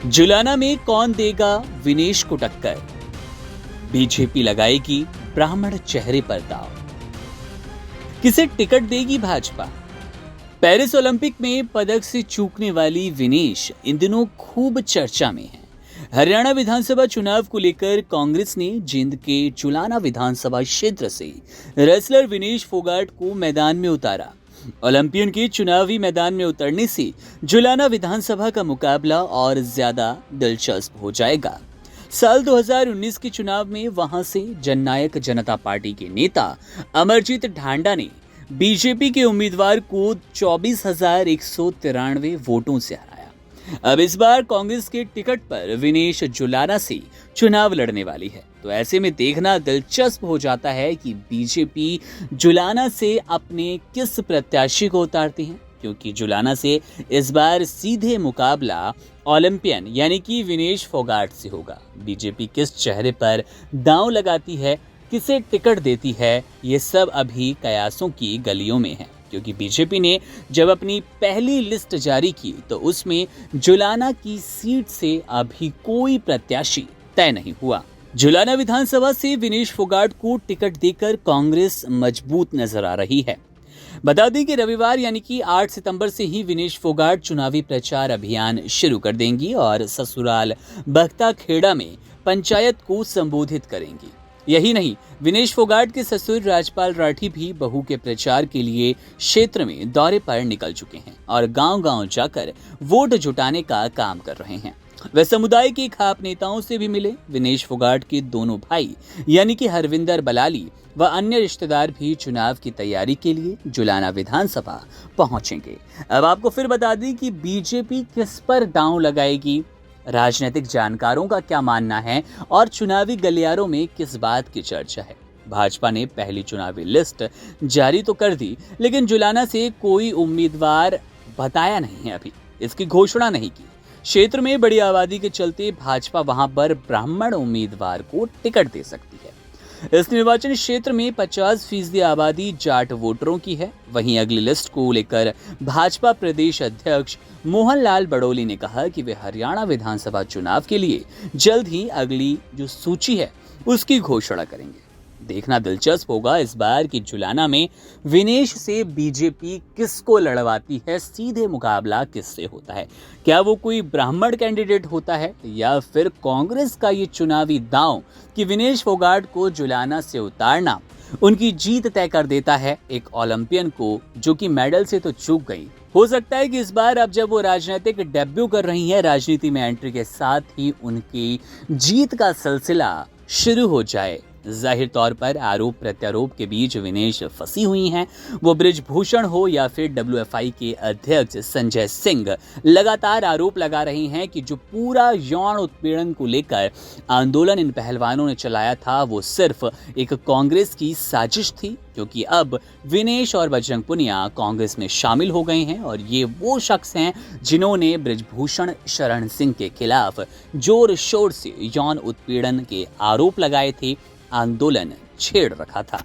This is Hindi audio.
जुलाना में कौन देगा विनेश को टक्कर? बीजेपी लगाएगी ब्राह्मण चेहरे पर दांव। किसे टिकट देगी भाजपा? पेरिस ओलंपिक में पदक से चूकने वाली विनेश इन दिनों खूब चर्चा में है। हरियाणा विधानसभा चुनाव को लेकर कांग्रेस ने जींद के जुलाना विधानसभा क्षेत्र से रेसलर विनेश फोगाट को मैदान में उतारा। ओलंपियन के चुनावी मैदान में उतरने से जुलाना विधानसभा का मुकाबला और ज्यादा दिलचस्प हो जाएगा। साल 2019 के चुनाव में वहां से जननायक जनता पार्टी के नेता अमरजीत ढांडा ने बीजेपी के उम्मीदवार को 24,193 वोटों से हराया। अब इस बार कांग्रेस के टिकट पर विनेश जुलाना से चुनाव लड़ने वाली है। तो ऐसे में देखना दिलचस्प हो जाता है कि बीजेपी जुलाना से अपने किस प्रत्याशी को उतारती है, क्योंकि जुलाना से इस बार सीधे मुकाबला ओलंपियन यानी कि विनेश फोगाट से होगा। बीजेपी किस चेहरे पर दांव लगाती है, किसे टिकट देती है, ये सब अभी कयासों की गलियों में है, क्योंकि बीजेपी ने जब अपनी पहली लिस्ट जारी की तो उसमें जुलाना की सीट से अभी कोई प्रत्याशी तय नहीं हुआ। जुलाना विधानसभा से विनेश फोगाट को टिकट देकर कांग्रेस मजबूत नजर आ रही है। बता दें कि रविवार यानी कि 8 सितंबर से ही विनेश फोगाट चुनावी प्रचार अभियान शुरू कर देंगी और ससुराल बख्ता खेड़ा में पंचायत को संबोधित करेंगी। यही नहीं, विनेश फोगाट के ससुर राजपाल राठी भी बहू के प्रचार के लिए क्षेत्र में दौरे पर निकल चुके हैं और गांव-गांव जाकर वोट जुटाने का काम कर रहे हैं। वे समुदाय के खाप नेताओं से भी मिले। विनेश फोगाट के दोनों भाई यानी कि हरविंदर बलाली व अन्य रिश्तेदार भी चुनाव की तैयारी के लिए जुलाना विधानसभा पहुंचेंगे। अब आपको फिर बता दें कि बीजेपी किस पर दांव लगाएगी, राजनीतिक जानकारों का क्या मानना है और चुनावी गलियारों में किस बात की चर्चा है। भाजपा ने पहली चुनावी लिस्ट जारी तो कर दी, लेकिन जुलाना से कोई उम्मीदवार बताया नहीं है, अभी इसकी घोषणा नहीं की। क्षेत्र में बड़ी आबादी के चलते भाजपा वहां पर ब्राह्मण उम्मीदवार को टिकट दे सकती है। इस निर्वाचन क्षेत्र में 50% आबादी जाट वोटरों की है। वहीं अगली लिस्ट को लेकर भाजपा प्रदेश अध्यक्ष मोहन लाल बड़ोली ने कहा कि वे हरियाणा विधानसभा चुनाव के लिए जल्द ही अगली जो सूची है उसकी घोषणा करेंगे। देखना दिलचस्प होगा इस बार कि जुलाना में विनेश से बीजेपी किसको लड़वाती है, सीधे मुकाबला किससे होता है। क्या वो कोई ब्राह्मण कैंडिडेट होता है या फिर कांग्रेस का ये चुनावी दांव कि विनेश फोगाट को जुलाना से उतारना उनकी जीत तय कर देता है एक ओलंपियन को, जो कि मेडल से तो चूक गई। हो सकता है कि इस बार अब जब वो राजनीतिक डेब्यू कर रही हैं, राजनीति में एंट्री के साथ ही उनकी जीत का सिलसिला शुरू हो जाए। जाहिर तौर पर आरोप प्रत्यारोप के बीच विनेश फंसी हुई हैं। वो बृजभूषण हो या फिर डब्ल्यूएफआई के अध्यक्ष संजय सिंह लगातार आरोप लगा रहे हैं कि जो पूरा यौन उत्पीड़न को लेकर आंदोलन इन पहलवानों ने चलाया था वो सिर्फ एक कांग्रेस की साजिश थी, क्योंकि अब विनेश और बजरंग पुनिया कांग्रेस में शामिल हो गए हैं और ये वो शख्स हैं जिन्होंने बृजभूषण शरण सिंह के खिलाफ जोर शोर से यौन उत्पीड़न के आरोप लगाए थे, आंदोलन छेड़ रखा था।